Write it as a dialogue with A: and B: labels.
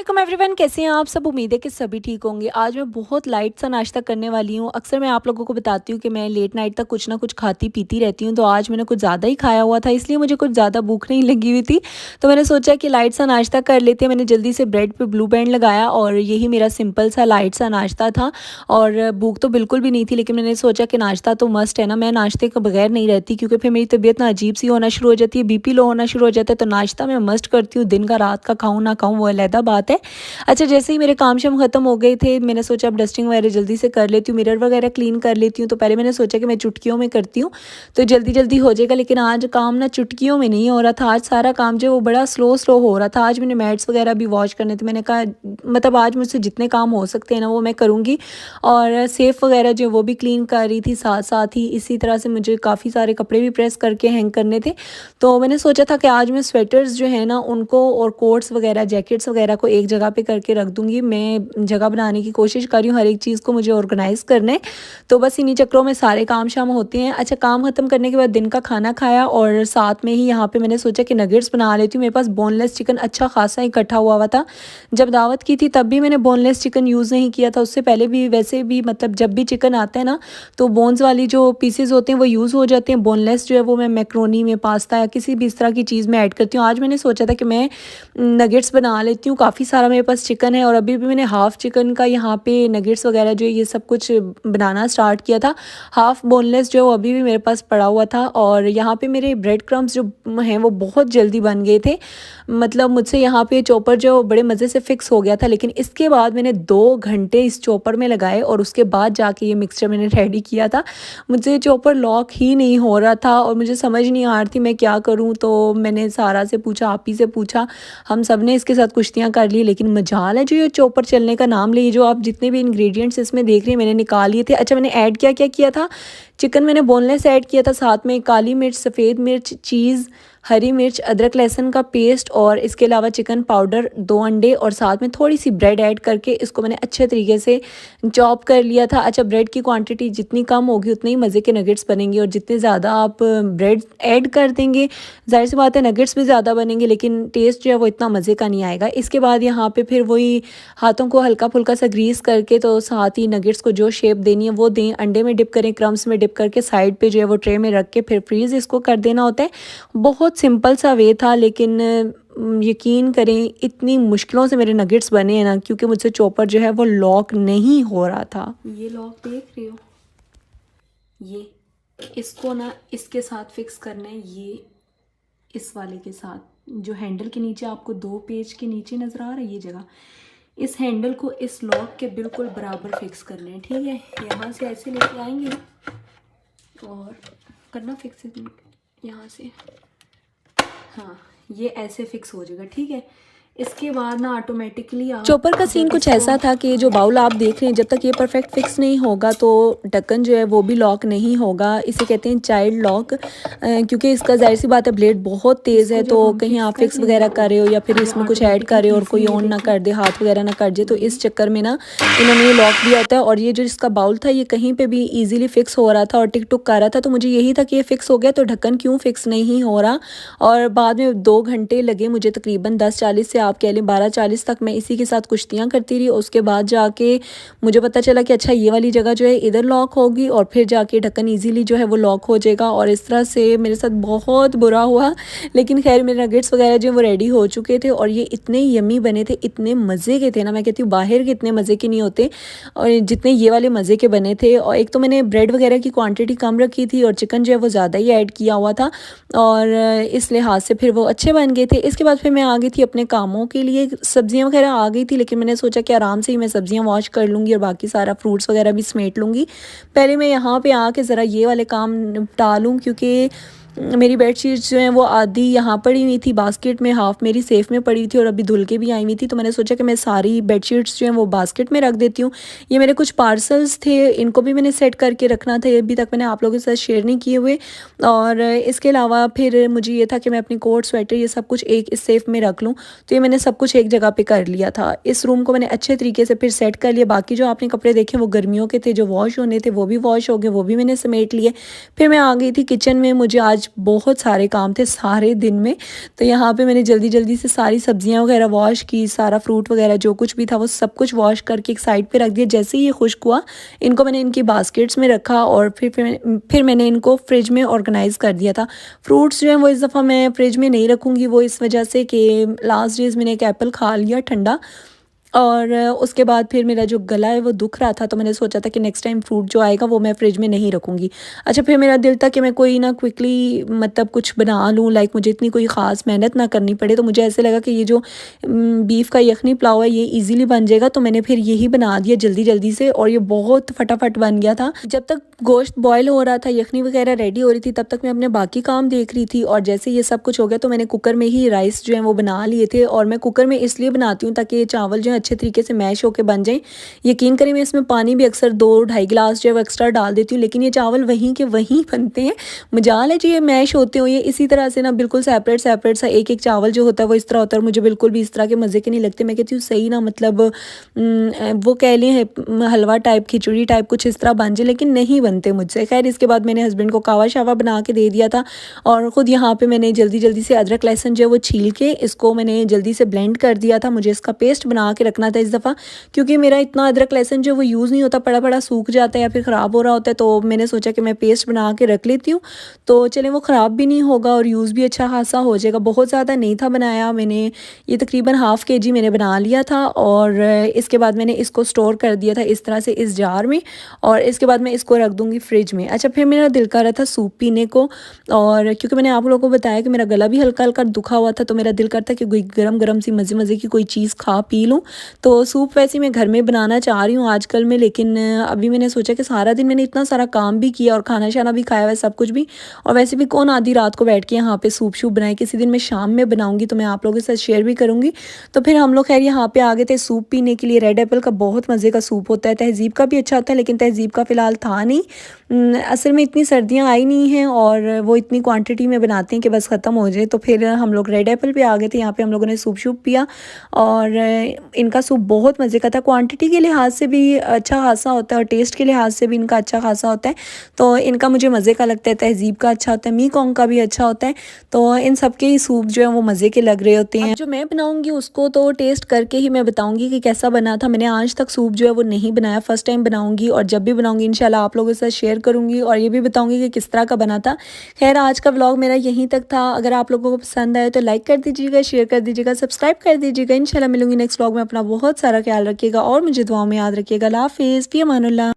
A: वालेकुम एवरीवन, कैसे हैं आप सब। उम्मीद है कि सभी ठीक होंगे। आज मैं बहुत लाइट सा नाश्ता करने वाली हूँ। अक्सर मैं आप लोगों को बताती हूँ कि मैं लेट नाइट तक कुछ ना कुछ खाती पीती रहती हूँ, तो आज मैंने कुछ ज़्यादा ही खाया हुआ था, इसलिए मुझे कुछ ज़्यादा भूख नहीं लगी हुई थी। तो मैंने सोचा कि लाइट सा नाश्ता कर लेते हैं। मैंने जल्दी से ब्रेड पर ब्लू बैंड लगाया और यही मेरा सिंपल सा लाइट सा नाश्ता था। और भूख तो बिल्कुल भी नहीं थी, लेकिन मैंने सोचा कि नाश्ता तो मस्ट है ना, मैं नाश्ते के बगैर नहीं रहती, क्योंकि फिर मेरी तबीयत ना अजीब सी होना शुरू हो जाती है, बीपी लो होना शुरू हो जाता है। तो नाश्ता मैं मस्ट करती हूँ। दिन का रात का खाऊँ ना खाऊँ वो अलग बात है। अच्छा, जैसे ही मेरे काम शाम ख़त्म हो गए थे, मैंने सोचा अब डस्टिंग वगैरह जल्दी से कर लेती हूँ, मिरर वगैरह क्लीन कर लेती हूँ। तो पहले मैंने सोचा कि मैं चुटकियों में करती हूँ तो जल्दी जल्दी हो जाएगा, लेकिन आज काम ना चुटकियों में नहीं हो रहा था। आज सारा काम जो है वो बड़ा स्लो स्लो हो रहा था। आज मैंने मैट्स वगैरह भी वॉश करने थे। मैंने कहा मतलब आज मुझसे जितने काम हो सकते हैं ना वो मैं करूँगी। और सेफ वगैरह जो वो भी क्लीन कर रही थी साथ साथ ही। इसी तरह से मुझे काफ़ी सारे कपड़े भी प्रेस करके हैंग करने थे। तो मैंने सोचा था कि आज मैं स्वेटर्स जो है ना उनको और कोट्स वगैरह जैकेट्स वगैरह को एक जगह पे करके रख दूँगी। मैं जगह बनाने की कोशिश कर रही हूँ, हर एक चीज़ को मुझे ऑर्गेनाइज़ करना है। तो बस इन्हीं चक्करों में सारे काम शाम होते हैं। अच्छा, काम ख़त्म करने के बाद दिन का खाना खाया और साथ में ही यहाँ पे मैंने सोचा कि नगेट्स बना लेती हूँ। मेरे पास बोनलेस चिकन अच्छा खासा इकट्ठा हुआ था। जब दावत की थी तब भी मैंने बोनलेस चिकन यूज़ नहीं किया था। उससे पहले भी वैसे भी मतलब जब भी चिकन आता है ना तो बोन्स वाली जो पीसेज होते हैं वो यूज़ हो जाते हैं। बोनलेस जो है वो मैं मैक्रोनी में, पास्ता या किसी भी इस तरह की चीज़ में ऐड करती हूँ। आज मैंने सोचा था कि मैं नगेट्स बना लेती हूँ। काफ़ी सारा मेरे पास चिकन है और अभी भी मैंने हाफ़ चिकन का यहाँ पे नगेट्स वगैरह जो है ये सब कुछ बनाना स्टार्ट किया था। हाफ़ बोनलेस जो है वो अभी भी मेरे पास पड़ा हुआ था। और यहाँ पे मेरे ब्रेड क्रम्स जो हैं वो बहुत जल्दी बन गए थे। मतलब मुझसे यहाँ पे चॉपर जो बड़े मज़े से फिक्स हो गया था, लेकिन इसके बाद मैंने 2 घंटे इस चॉपर में लगाए और उसके बाद जाके ये मिक्सचर मैंने रेडी किया था। मुझे चॉपर लॉक ही नहीं हो रहा था और मुझे समझ नहीं आ रही थी मैं क्या करूँ। तो मैंने सारा से पूछा, आप ही से पूछा, हम सब ने इसके साथ कुश्तियाँ कर ली, लेकिन मजाल है जो ये चॉपर चलने का नाम ले। जो आप जितने भी इंग्रेडिएंट्स इसमें देख रहे हैं मैंने निकाल लिए थे। अच्छा, मैंने ऐड क्या क्या किया था। चिकन मैंने बोनलेस ऐड किया था, साथ में काली मिर्च, सफ़ेद मिर्च, चीज़, हरी मिर्च, अदरक लहसुन का पेस्ट और इसके अलावा चिकन पाउडर, 2 अंडे और साथ में थोड़ी सी ब्रेड ऐड करके इसको मैंने अच्छे तरीके से चॉप कर लिया था। अच्छा, ब्रेड की क्वांटिटी जितनी कम होगी उतने ही मज़े के नगेट्स बनेंगे और जितने ज़्यादा आप ब्रेड ऐड कर देंगे ज़ाहिर सी बात है नगेट्स भी ज़्यादा बनेंगे, लेकिन टेस्ट जो है वो इतना मज़े का नहीं आएगा। इसके बाद यहाँ पे फिर वही हाथों को हल्का फुल्का सा ग्रीस करके तो साथ ही नगेट्स को जो शेप देनी है वो दें। अंडे में डिप करें, क्रम्स में डिप करके साइड पे जो है वो ट्रे में रख के फिर फ्रीज़ इसको कर देना होता है। बहुत सिंपल सा वे था, लेकिन यकीन करें इतनी मुश्किलों से मेरे नगेट्स बने हैं ना, क्योंकि मुझसे चॉपर जो है वो लॉक नहीं हो रहा था। ये लॉक देख रहे हो, ये इसको ना इसके साथ फिक्स करना है। ये इस वाले के साथ जो हैंडल के नीचे आपको 2 पेज के नीचे नज़र आ रहा है ये जगह, इस हैंडल को इस लॉक के बिल्कुल बराबर फिक्स करना है। ठीक है, यहाँ से ऐसे लेके आएंगे और करना फिक्स यहाँ से। हाँ, ये ऐसे फिक्स हो जाएगा। ठीक है, इसके बाद ना ऑटोमेटिकली चॉपर का सीन कुछ ऐसा था कि जो बाउल आप देख रहे हैं जब तक ये परफेक्ट फिक्स नहीं होगा तो ढक्कन जो है वो भी लॉक नहीं होगा। इसे कहते हैं चाइल्ड लॉक, क्योंकि इसका जाहिर सी बात है ब्लेड बहुत तेज़ है। तो कहीं आप फिक्स वगैरह कर रहे हो या फिर इसमें कुछ ऐड कर रहे हो और कोई ऑन ना कर दे, हाथ वगैरह ना कर दे, तो इस चक्कर में ना इन्होंने ये लॉक दिया होता है। और ये जो इसका बाउल था ये कहीं पर भी ईजिली फिक्स हो रहा था और टिक टुक कर रहा था। तो मुझे यही था कि ये फिक्स हो गया तो ढक्कन क्यों फिक्स नहीं हो रहा। और बाद में 2 घंटे लगे मुझे, तकरीबन 10:40 से आप कह लें 12:40 तक मैं इसी के साथ कुश्तियाँ करती रही। उसके बाद जाके मुझे पता चला कि अच्छा ये वाली जगह जो है इधर लॉक होगी और फिर जाके ढक्कन इजीली जो है वो लॉक हो जाएगा। और इस तरह से मेरे साथ बहुत बुरा हुआ, लेकिन खैर मेरे नगेट्स वगैरह जो वो रेडी हो चुके थे और ये इतने यमी बने थे, इतने मज़े के थे ना, मैं कहती हूँ बाहर के इतने मज़े के नहीं होते और जितने ये वाले मज़े के बने थे। और एक तो मैंने ब्रेड वगैरह की क्वान्टिटी कम रखी थी और चिकन जो है वो ज़्यादा ही ऐड किया हुआ था और इस लिहाज से फिर वो अच्छे बन गए थे। इसके बाद फिर मैं आ गई थी अपने कामों के लिए। सब्जियां वगैरह आ गई थी, लेकिन मैंने सोचा कि आराम से ही मैं सब्जियां वॉश कर लूँगी और बाकी सारा फ्रूट्स वगैरह भी समेट लूँगी। पहले मैं यहाँ पे आके ज़रा ये वाले काम निपटा लूँ, क्योंकि मेरी बेडशीट्स जो हैं वो आधी यहाँ पड़ी हुई थी बास्केट में, हाफ़ मेरी सेफ़ में पड़ी थी और अभी धुल के भी आई हुई थी। तो मैंने सोचा कि मैं सारी बेडशीट्स जो हैं वो बास्केट में रख देती हूँ। ये मेरे कुछ पार्सल्स थे, इनको भी मैंने सेट करके रखना था, ये अभी तक मैंने आप लोगों के साथ शेयर नहीं किए हुए। और इसके अलावा फिर मुझे ये था कि मैं अपनी कोट स्वेटर ये सब कुछ एक इस सेफ़ में रख लूँ। तो ये मैंने सब कुछ एक जगह पर कर लिया था। इस रूम को मैंने अच्छे तरीके से फिर सेट कर लिया। बाकी जो आपने कपड़े देखे वो गर्मियों के थे, जो वॉश होने थे वो भी वॉश हो गए, वो भी मैंने समेट लिए। फिर मैं आ गई थी किचन में। मुझे आज आज बहुत सारे काम थे सारे दिन में। तो यहाँ पे मैंने जल्दी जल्दी से सारी सब्जियां वगैरह वॉश की, सारा फ्रूट वगैरह जो कुछ भी था वो सब कुछ वॉश करके एक साइड पे रख दिया। जैसे ही ये खुश्क हुआ इनको मैंने इनकी बास्केट्स में रखा और फिर मैंने इनको फ्रिज में ऑर्गेनाइज़ कर दिया था। फ्रूट्स जो हैं वो इस दफ़ा मैं फ्रिज में नहीं रखूँगी, वो इस वजह से कि लास्ट डेज़ मैंने एक एप्पल खा लिया ठंडा, और उसके बाद फिर मेरा जो गला है वो दुख रहा था, तो मैंने सोचा था कि नेक्स्ट टाइम फ्रूट जो आएगा वो मैं फ्रिज में नहीं रखूँगी। अच्छा, फिर मेरा दिल था कि मैं कोई ना क्विकली मतलब कुछ बना लूँ, लाइक मुझे इतनी कोई ख़ास मेहनत ना करनी पड़े। तो मुझे ऐसे लगा कि ये जो बीफ का यखनी पुलाव है ये ईज़िली बन जाएगा, तो मैंने फिर यही बना दिया जल्दी जल्दी से, और ये बहुत फटाफट बन गया था। जब तक गोश्त बॉयल हो रहा था, यखनी वगैरह रेडी हो रही थी, तब तक मैं अपने बाकी काम देख रही थी। और जैसे ये सब कुछ हो गया तो मैंने कुकर में ही राइस जो है वो बना लिए थे। और मैं कुकर में इसलिए बनाती हूँ ताकि ये चावल जो है अच्छे तरीके से मैश होकर बन जाएं। यकीन करें मैं इसमें पानी भी अक्सर 2-2.5 गिलास जो है वो एक्स्ट्रा डाल देती हूँ, लेकिन ये चावल वहीं के वहीं बनते हैं। मजाल है जी ये मैश होते हो, ये इसी तरह से ना बिल्कुल सेपरेट सेपरेट सा एक एक चावल जो होता है वो इस तरह होता है, और मुझे बिल्कुल भी इस तरह के मज़े के नहीं लगते। मैं कहती हूँ सही ना, मतलब वो कह लें हलवा टाइप, खिचड़ी टाइप कुछ इस तरह बन जाए, लेकिन नहीं बनते मुझसे। खैर, इसके बाद मैंने हस्बैंड को कावा शावा बना के दे दिया था, और ख़ुद यहाँ पे मैंने जल्दी जल्दी से अदरक लहसुन जो है वो छील के इसको मैंने जल्दी से ब्लेंड कर दिया था। मुझे इसका पेस्ट बना के रखना था इस दफ़ा, क्योंकि मेरा इतना अदरक लहसुन जो वो यूज़ नहीं होता, पड़ा पड़ा सूख जाता है या फिर ख़राब हो रहा होता है। तो मैंने सोचा कि मैं पेस्ट बना के रख लेती हूँ, तो चलें वो ख़राब भी नहीं होगा और यूज़ भी अच्छा खासा हो जाएगा। बहुत ज़्यादा नहीं था बनाया मैंने, ये तकरीबन ½ kg मैंने बना लिया था। और इसके बाद मैंने इसको स्टोर कर दिया था इस तरह से इस जार में, और इसके बाद मैं इसको रख दूँगी फ्रिज में। अच्छा, फिर मेरा दिल कर रहा था सूप पीने को, और क्योंकि मैंने आप लोगों को बताया कि मेरा गला भी हल्का हल्का दुखा हुआ था, तो मेरा दिल करता कि कोई गरम गरम सी मज़े मज़े की कोई चीज़ खा पी लूँ। तो सूप वैसे मैं घर में बनाना चाह रही हूँ आजकल में, लेकिन अभी मैंने सोचा कि सारा दिन मैंने इतना सारा काम भी किया और खाना शाना भी खाया हुआ है सब कुछ भी, और वैसे भी कौन आधी रात को बैठ के यहाँ पे सूप शूप बनाए। किसी दिन मैं शाम में बनाऊँगी तो मैं आप लोगों के साथ शेयर भी करूँगी। तो फिर हम लोग खैर यहाँ पे आ गए थे सूप पीने के लिए। रेड एप्पल का बहुत मज़े का सूप होता है, तहज़ीब का भी अच्छा होता है, लेकिन तहज़ीब का फ़िलहाल था नहीं। असल में इतनी सर्दियाँ आई नहीं हैं और वो इतनी क्वांटिटी में बनाते हैं कि बस ख़त्म हो जाए। तो फिर हम लोग रेड एप्पल पे आ गए थे। यहाँ पे हम लोगों ने सूप शूप पिया, और इनका सूप बहुत मज़े का था। क्वांटिटी के लिहाज से भी अच्छा खासा होता है और टेस्ट के लिहाज से भी इनका अच्छा खासा होता है। तो इनका मुझे मज़े का लगता है, तहज़ीब का अच्छा होता है, मी कॉन्ग का भी अच्छा होता है। तो इन सब के ही सूप जो है वो मज़े के लग रहे होते हैं। अब जो मैं बनाऊँगी उसको तो टेस्ट करके ही मैं बताऊँगी कि कैसा बना था। मैंने आज तक सूप जो है वो नहीं बनाया, फ़र्स्ट टाइम बनाऊँगी, और जब भी बनाऊँगी इंशाल्लाह आप लोगों के साथ शेयर करूँगी और ये भी बताऊँगी कि किस तरह का बना था। खैर, आज का व्लॉग मेरा यहीं तक था। अगर आप लोगों को पसंद आए तो लाइक कर दीजिएगा, शेयर कर दीजिएगा, सब्सक्राइब कर दीजिएगा। इंशाल्लाह मिलूँगी नेक्स्ट व्लॉग में। अपना बहुत सारा ख्याल रखिएगा और मुझे दुआओं में याद रखिएगा। अल्लाह हाफ़िज़, फ़ी अमानुल्लाह।